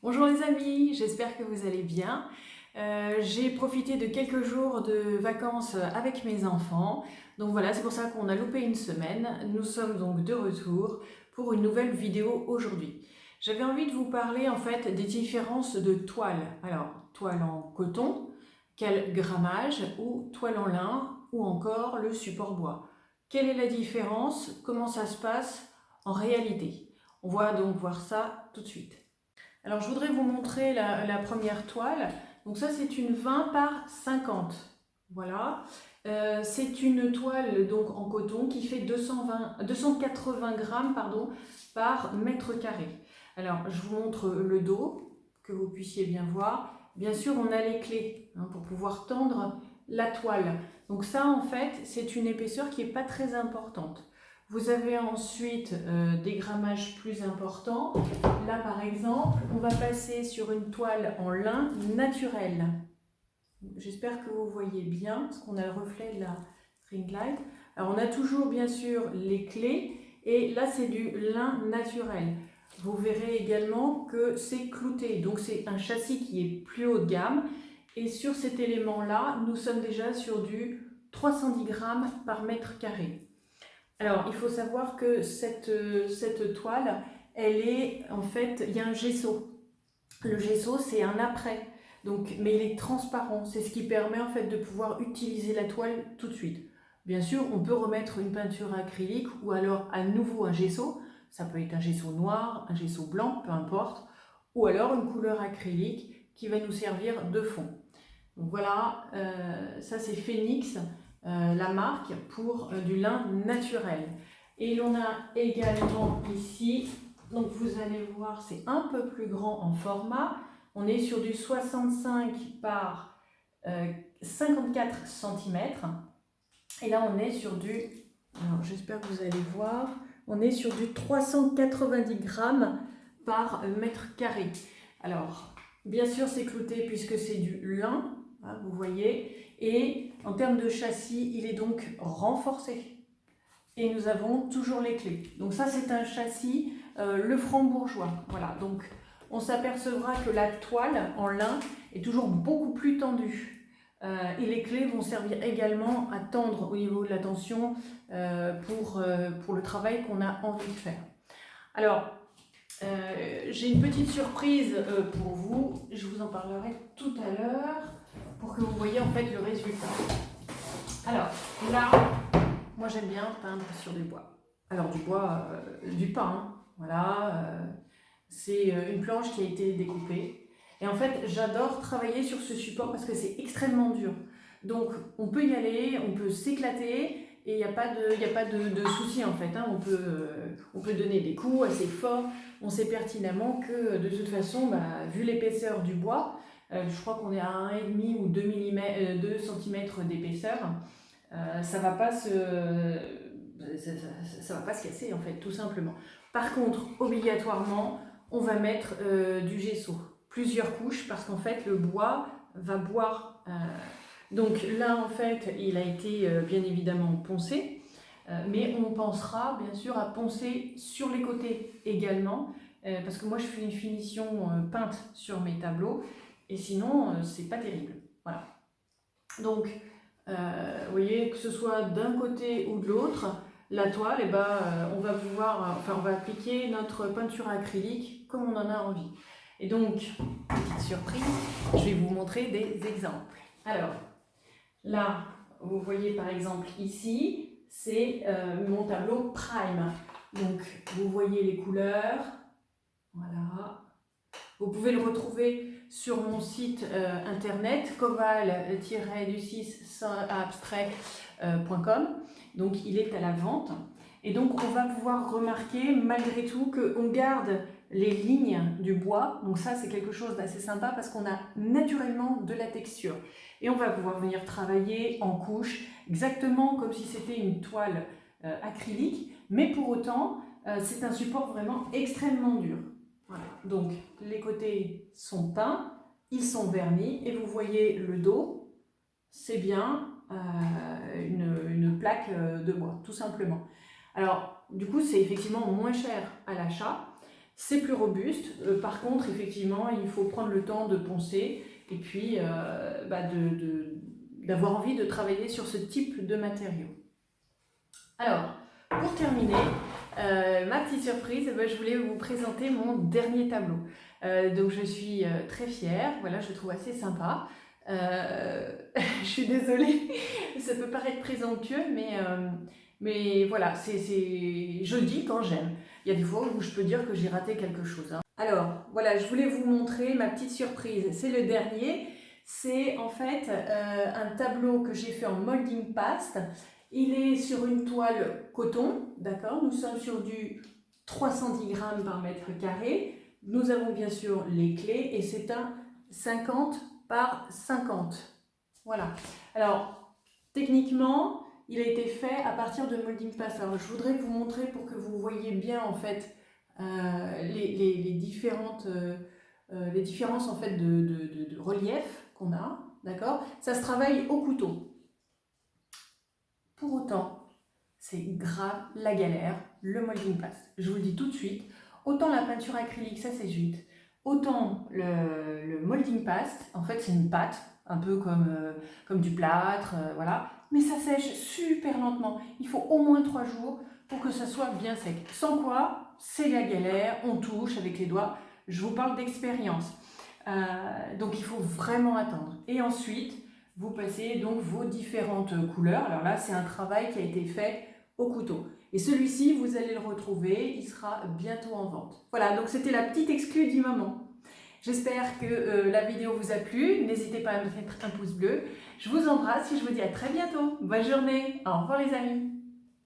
Bonjour les amis, j'espère que vous allez bien. J'ai profité de quelques jours de vacances avec mes enfants. Donc voilà, c'est pour ça qu'on a loupé une semaine. Nous sommes donc de retour pour une nouvelle vidéo aujourd'hui. J'avais envie de vous parler en fait des différences de toiles. Alors, toile en coton, quel grammage, ou toile en lin, ou encore le support bois. Quelle est la différence? Comment ça se passe en réalité? On va donc voir ça tout de suite. Alors, je voudrais vous montrer la première toile. Donc ça, c'est une 20 par 50. Voilà. C'est une toile donc en coton qui fait 280 grammes par mètre carré. Alors, je vous montre le dos, que vous puissiez bien voir. Bien sûr, on a les clés pour pouvoir tendre la toile. Donc ça, en fait, c'est une épaisseur qui n'est pas très importante. Vous avez ensuite des grammages plus importants. Là, par exemple, on va passer sur une toile en lin naturel. J'espère que vous voyez bien, parce qu'on a le reflet de la ring light. Alors, on a toujours, bien sûr, les clés. Et là, c'est du lin naturel. Vous verrez également que c'est clouté. Donc, c'est un châssis qui est plus haut de gamme. Et sur cet élément-là, nous sommes déjà sur du 310 grammes par mètre carré. Alors, il faut savoir que cette toile, elle est, en fait, il y a un gesso. Le gesso, c'est un après, donc, mais il est transparent. C'est ce qui permet, en fait, de pouvoir utiliser la toile tout de suite. Bien sûr, on peut remettre une peinture acrylique ou alors à nouveau un gesso. Ça peut être un gesso noir, un gesso blanc, peu importe. Ou alors une couleur acrylique qui va nous servir de fond. Donc voilà, ça c'est Phoenix, la marque pour du lin naturel. Et l'on a également ici, donc vous allez voir, c'est un peu plus grand en format. On est sur du 65 par 54 cm. Et là, on est sur du, alors j'espère que vous allez voir, on est sur du 390 grammes par mètre carré. Alors, bien sûr, c'est clouté puisque c'est du lin, hein, vous voyez. Et en termes de châssis, il est donc renforcé. Et nous avons toujours les clés. Donc ça, c'est un châssis le Franc-Bourgeois. Voilà, donc on s'apercevra que la toile en lin est toujours beaucoup plus tendue. Et les clés vont servir également à tendre au niveau de la tension pour le travail qu'on a envie de faire. Alors, j'ai une petite surprise pour vous, je vous en parlerai tout à l'heure pour que vous voyez en fait le résultat. Alors là, moi j'aime bien peindre sur du bois. Alors du bois, du pain, hein. Voilà, c'est une planche qui a été découpée. Et en fait, j'adore travailler sur ce support parce que c'est extrêmement dur. Donc on peut y aller, on peut s'éclater et il n'y a pas de souci en fait. Hein. On peut donner des coups assez forts. On sait pertinemment que de toute façon, vu l'épaisseur du bois, je crois qu'on est à 1,5 ou 2 cm d'épaisseur, ça va pas se ça va pas se casser en fait, tout simplement. Par contre, obligatoirement, on va mettre du gesso, plusieurs couches, parce qu'en fait, le bois va boire. Donc là, en fait, il a été bien évidemment poncé, mais on pensera bien sûr à poncer sur les côtés également, parce que moi, je fais une finition peinte sur mes tableaux, et sinon, c'est pas terrible. Voilà. Donc, vous voyez, que ce soit d'un côté ou de l'autre, la toile, on va on va appliquer notre peinture acrylique comme on en a envie. Et donc, petite surprise, je vais vous montrer des exemples. Alors, là, vous voyez par exemple ici, c'est mon tableau Prime. Donc, vous voyez les couleurs, voilà. Vous pouvez le retrouver sur mon site internet coval-du6abstrait.com. Donc il est à la vente. Et donc on va pouvoir remarquer malgré tout qu'on garde les lignes du bois. Donc ça c'est quelque chose d'assez sympa parce qu'on a naturellement de la texture. Et on va pouvoir venir travailler en couches exactement comme si c'était une toile acrylique. Mais pour autant, c'est un support vraiment extrêmement dur. Voilà. Donc les côtés sont peints, ils sont vernis et vous voyez le dos, c'est bien une plaque de bois, tout simplement. Alors du coup c'est effectivement moins cher à l'achat, c'est plus robuste. Par contre, effectivement, il faut prendre le temps de poncer et puis d'avoir envie de travailler sur ce type de matériau. Alors, pour terminer, ma petite surprise, je voulais vous présenter mon dernier tableau. Donc je suis très fière, voilà, je le trouve assez sympa. Je suis désolée, ça peut paraître présomptueux, mais voilà, je le dis quand j'aime. Il y a des fois où je peux dire que j'ai raté quelque chose, hein. Alors, voilà, je voulais vous montrer ma petite surprise. C'est le dernier. C'est en fait un tableau que j'ai fait en molding paste. Il est sur une toile coton, d'accord? Nous sommes sur du 310 grammes par mètre carré. Nous avons bien sûr les clés et c'est un 50 par 50. Voilà. Alors, techniquement, il a été fait à partir de molding paste. Alors, je voudrais vous montrer pour que vous voyez bien en fait les différences en fait de relief qu'on a, d'accord? Ça se travaille au couteau. Pour autant, c'est grave la galère, le molding paste. Je vous le dis tout de suite, autant la peinture acrylique, ça c'est vite, autant le molding paste, en fait c'est une pâte, un peu comme du plâtre, voilà, mais ça sèche super lentement. Il faut au moins 3 jours pour que ça soit bien sec. Sans quoi, c'est la galère, on touche avec les doigts. Je vous parle d'expérience. Donc il faut vraiment attendre. Et ensuite, vous passez donc vos différentes couleurs. Alors là, c'est un travail qui a été fait au couteau. Et celui-ci, vous allez le retrouver, il sera bientôt en vente. Voilà, donc c'était la petite exclue du moment. J'espère que la vidéo vous a plu. N'hésitez pas à me mettre un pouce bleu. Je vous embrasse et je vous dis à très bientôt. Bonne journée. Au revoir les amis.